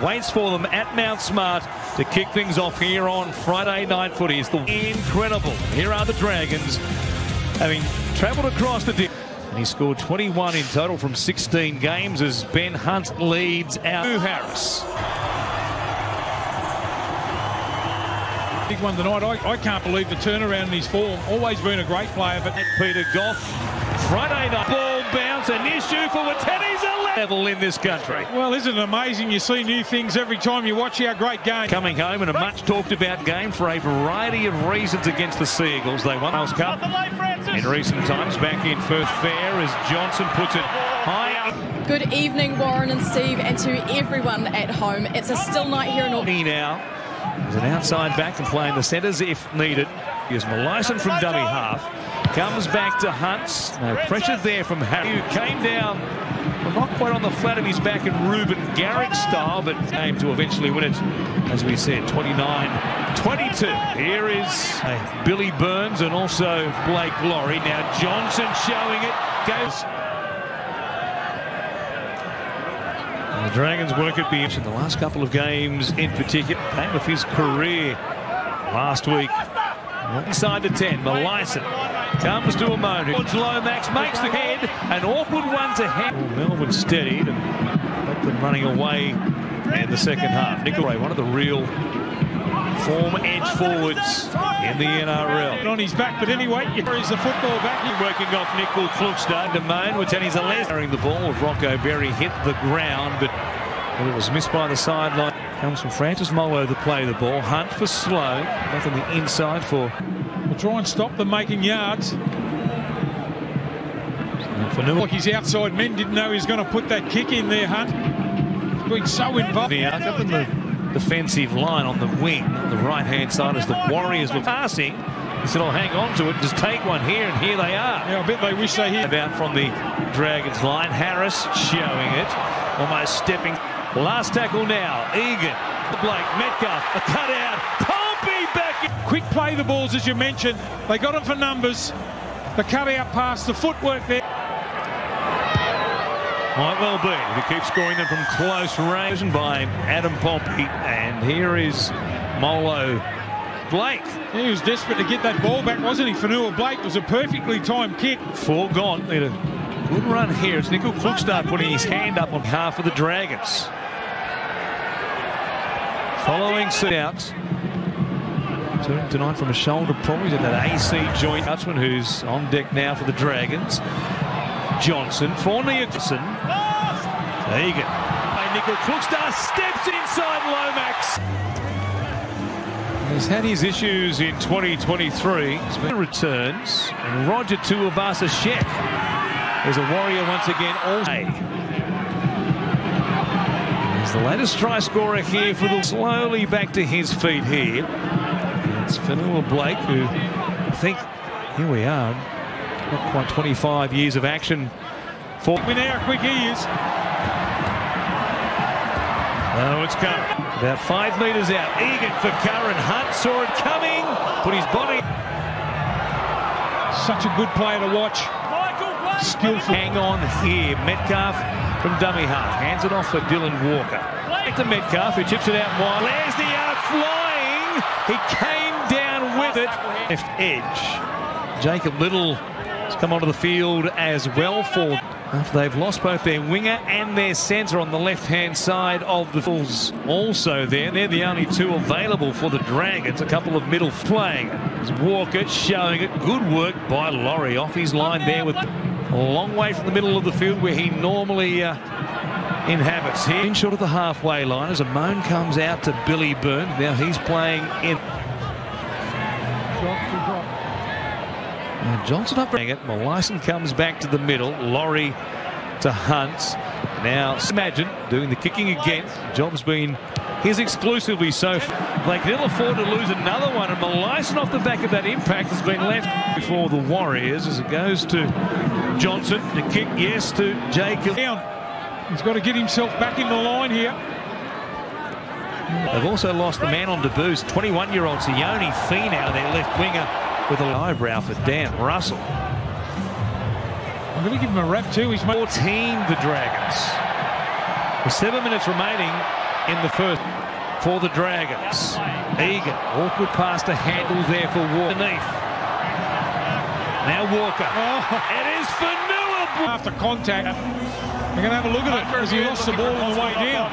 waits for them at Mount Smart to kick things off here on Friday Night Footy. It's the incredible. Here are the Dragons, having travelled across the dip. And he scored 21 in total from 16 games as Ben Hunt leads out to Harris. Big one tonight. I can't believe the turnaround in his form. Always been a great player, but Peter Goff, Friday night ball bounce, an issue for Wateni's level in this country. Well, isn't it amazing? You see new things every time you watch our great game. Coming home in a much talked about game for a variety of reasons against the Seagulls. They won the World Cup in recent times. Back in first fair as Johnson puts it high. Good evening, Warren and Steve, and to everyone at home. It's a still night here in Auckland. Now is an outside back and playing the centres if needed. Here's Malison from dummy half. Comes back to Hunt. No pressure there from Harry, who came down, well, not quite on the flat of his back in Ruben Garrick style, but came to eventually win it, as we said, 29-22. Here is Billy Burns and also Blake Laurie. Now Johnson showing it. Goes. The Dragons work at bench in the last couple of games in particular. Game of his career last week. Inside the 10, Malison comes to a moan. Lomax makes the head, an awkward one to head. Melbourne steadied and let them running away in the second half. Nickel, one of the real form edge forwards in the NRL. On his back, but anyway, here is the football back. Working off Nickel Klukstad to moan. Wateni's carrying the ball. Rocco Berry hit the ground, but it was missed by the sideline. Comes from Francis Molo to play the ball. Hunt for slow. Back on the inside for... We'll try and stop them making yards. Like his outside men didn't know he was going to put that kick in there, Hunt. He's been so involved. Up in the defensive line on the wing, on the right-hand side, as the Warriors were passing. He said, I'll hang on to it, just take one here, and here they are. Yeah, I bet they wish they hit. About from the Dragons line. Harris showing it, almost stepping. Last tackle now, Egan, Blake, Metcalf, a cutout, Pompey back in. Quick play the balls, as you mentioned. They got them for numbers. The cutout pass, the footwork there. Might well be. He keeps scoring them from close range by Adam Pompey. And here is Molo Blake. He was desperate to get that ball back, wasn't he? Fanua Blake was a perfectly timed kick. Four gone. Need a good run here. It's Nickel Klukstad putting his hand up on behalf of the Dragons. Following sit out. Tonight from a shoulder problem. He's at that AC joint. Dutchman, who's on deck now for the Dragons. Johnson for Nicholson. Egan. Nickel Klukstad steps inside Lomax. He's had his issues in 2023. He's been returns. And Roger Tuivasa-Sheck. There's a Warrior once again all day. He's the latest try scorer here for the slowly back to his feet here. It's Fanua Blake, who I think, here we are, not quite 25 years of action for... We know how quick he is. Oh, it's coming. About 5 metres out. Egan for Curran. Hunt saw it coming. Put his body... Such a good player to watch. Skillful. Hang on here. Metcalf from dummy half. Hands it off for Dylan Walker. Back to Metcalf, who chips it out wide. There's the out flying. He came down with it. Left edge. Jacob Little has come onto the field as well for... After they've lost both their winger and their centre on the left-hand side of the Bulls also there. They're the only two available for the Dragons. A couple of middle playing. There's Walker showing it. Good work by Laurie off his line there with a long way from the middle of the field where he normally inhabits. Here in short of the halfway line as a moan comes out to Billy Burns. Now he's playing in... Johnson up it. Malison comes back to the middle. Laurie to Hunt. Now imagine doing the kicking again. Job's been his exclusively so far. They can ill afford to lose another one, and Malison off the back of that impact has been left before the Warriors as it goes to Johnson. The kick, yes, to Jacob. He's got to get himself back in the line here. They've also lost the man on debuts, 21-year-old Sione Finau, their left winger, with an eyebrow for Dan Russell. I'm going to give him a rap too. He's 14 the Dragons. With 7 minutes remaining in the first for the Dragons. Egan, awkward pass to handle there for Walker. Beneath. Now Walker. It is for Newell. After contact, they're going to have a look at it as he lost the ball on the way down.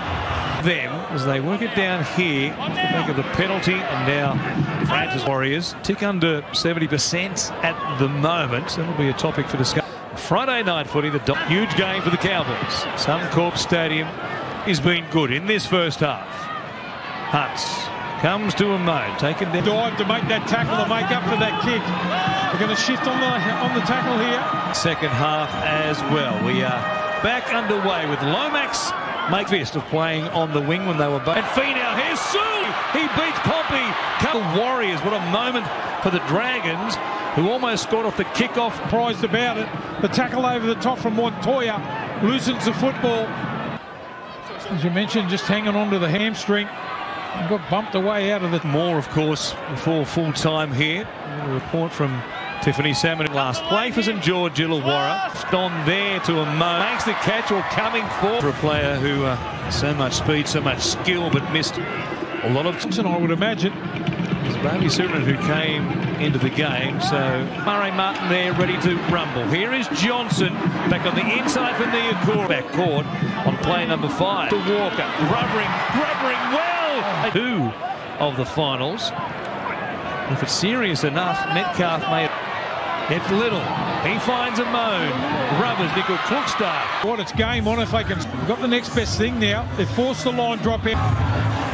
Them as they work it down here off the back of the penalty, and now Francis Warriors tick under 70% at the moment. That'll be a topic for discussion. Friday night footy, the huge game for the Cowboys. Suncorp Stadium has been good in this first half. Hunts comes to a mode, taken down. Dive to make that tackle to make up for that kick. They're going to shift on the tackle here. Second half as well. We are back underway with Lomax. Make fist of playing on the wing when they were both. And Finau, here's Sue! He beats Pompey. The Warriors, what a moment for the Dragons, who almost scored off the kickoff. Surprised about it. The tackle over the top from Montoya loosens the football. As you mentioned, just hanging on to the hamstring. And got bumped away out of the... More, of course, before full time here. A report from Tiffany Salmon. Last play for St George Illawarra. On there to a mo. Makes the catch or coming forward. For a player who so much speed, so much skill, but missed a lot of... I would imagine. It's Bailey Surinan who came into the game. So Murray Martin there ready to rumble. Here is Johnson back on the inside for Niakura. Back court on play number 5. To Walker. Grubbering well. 2 of the finals. If it's serious enough, Metcalf may... It's Little. He finds a moan. Rubbers, Nickel Klukstad. What, it's game on if they can... We've got the next best thing now. They've forced the line drop in.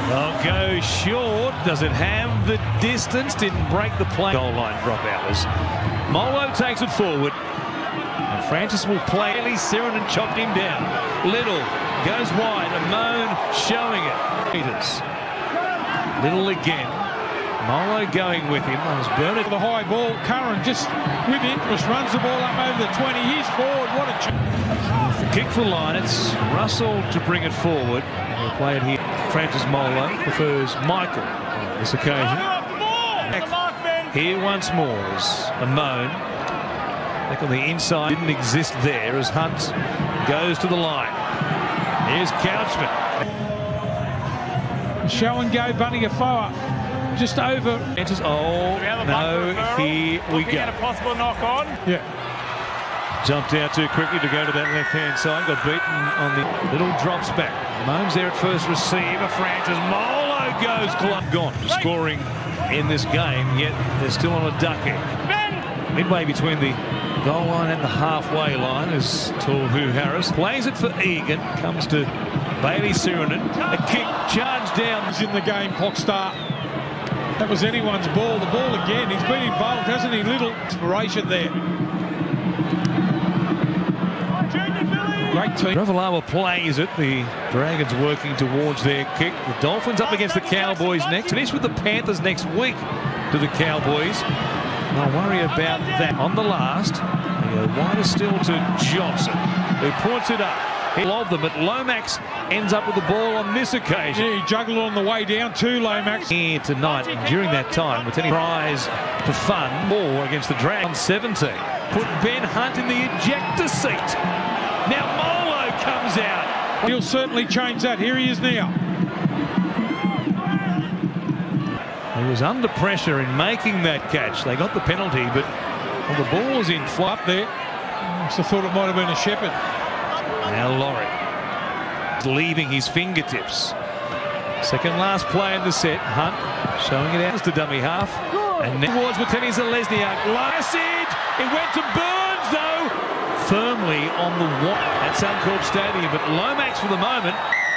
They'll go short. Does it have the distance? Didn't break the play. Goal line dropout as Molo takes it forward. And Francis will play. Bailey Surinan chopped him down. Little goes wide. A moan showing it. Peters. Little again. Molo going with him. Burnett for the high ball. Curran just with interest runs the ball up over the 20. He's forward. What a chance. The kick for line. It's Russell to bring it forward. We'll play it here. Francis Molo prefers Michael on this occasion. Here once more is a moan. Back on the inside. Didn't exist there as Hunt goes to the line. Here's Couchman. Show and go Bunny Afoa. Just over. Oh, no, here we go. A possible knock on. Yeah. Jumped out too quickly to go to that left-hand side. Got beaten on the little drops back. Moans there at first receiver. Francis Molo goes club gone. Scoring in this game, yet they're still on a duck egg. Midway between the goal line and the halfway line as Tohu Harris plays it for Egan. Comes to Bailey Surinan. A kick charged down. He's in the game, clock start. That was anyone's ball. The ball again. He's been involved, hasn't he? Little inspiration there. Great team. Ravalawa plays it. The Dragons working towards their kick. The Dolphins up against the Cowboys next. Finish with the Panthers next week to the Cowboys. I'll worry about that on the last. They go wider still to Johnson, who points it up. He'll of them, but Lomax ends up with the ball on this occasion. Yeah, he juggled on the way down too, Lomax. Here tonight, and during that time, with any prize for fun, more against the Dragons. 17. Put Ben Hunt in the ejector seat. Now Molo comes out. He'll certainly change that. Here he is now. He was under pressure in making that catch. They got the penalty, but the ball was in flight there. So I thought it might have been a Shepherd. Now Laurie leaving his fingertips. Second last play in the set. Hunt showing it out to dummy half. And now towards Wateni Zalesniak. Last it went to Burns though. Firmly on the wall at Suncorp Stadium. But Lomax for the moment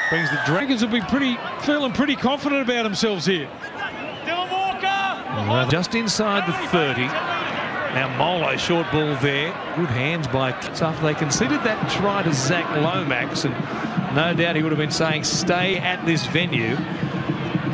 brings the Dragons. Will be feeling pretty confident about themselves here. Just inside the 30. Now Molo, short ball there. Good hands by after they conceded that try to Zach Lomax, and no doubt he would have been saying stay at this venue.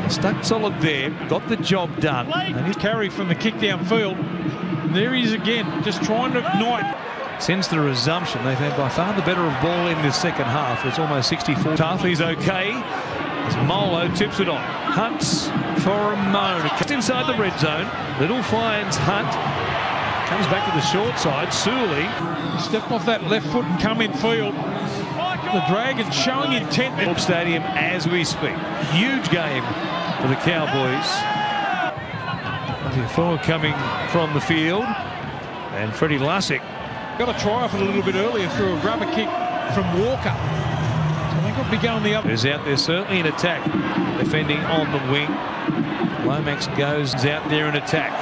Stuck solid there, got the job done. And his carry from the kick downfield. And there he is again, just trying to ignite. Since the resumption, they've had by far the better of ball in this second half. It's almost 64. Tough, he's okay. As Molo tips it on. Hunt's for a moan. Just inside the red zone. Little finds Hunt. Comes back to the short side. Suley stepped off that left foot and come in field. The Dragons showing intent. Stadium as we speak. Huge game for the Cowboys. Forward coming from the field, and Freddie Lussick got a try off it a little bit earlier through a grubber kick from Walker. So they could be going the other. Is out there certainly in attack, defending on the wing. Lomax goes out there in attack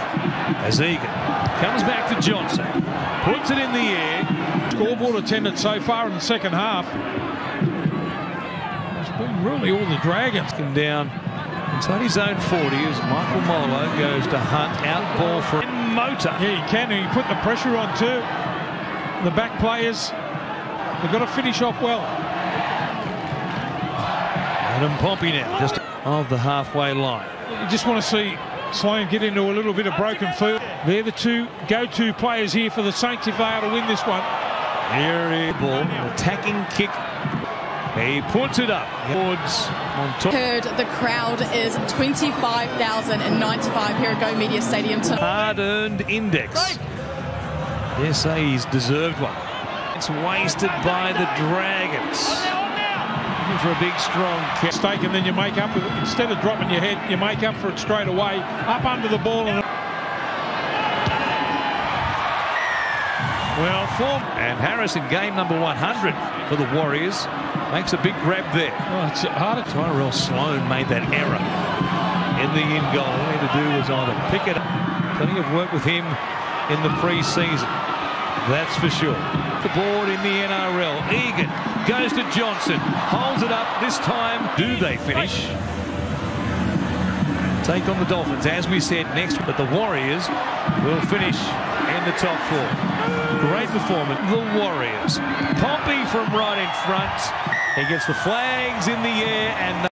as Egan comes back to Johnson, puts it in the air. Scoreboard attendance so far in the second half. It's been really all the Dragons. Down inside his own 40 as Michael Molo goes to Hunt, out ball for Motor. Yeah, he can, and he put the pressure on too. The back players, they've got to finish off well. Adam Pompey now, just of the halfway line. You just want to see Sloane get into a little bit of broken field. They're the two go-to players here for the Saints if they are to win this one. Here is the ball, an attacking kick. He puts it up. Towards on top. Heard the crowd is 25,095 here at Go Media Stadium tonight. Hard-earned index. Dare say he's deserved one. It's wasted by the Dragons. Looking for a big, strong kick. Mistake, and then you make up with it. Instead of dropping your head, you make up for it straight away. Up under the ball. Well, and Harrison, game number 100 for the Warriors. Makes a big grab there. Oh, it's harder. Tyrell Sloane made that error in the in goal. All he had to do was either pick it up. Plenty of work with him in the pre-season. That's for sure. The board in the NRL. Egan goes to Johnson. Holds it up. This time, do they finish? Take on the Dolphins, as we said, next. But the Warriors will finish in the top four. Great performance. The Warriors. Pompey from right in front. He gets the flags in the air and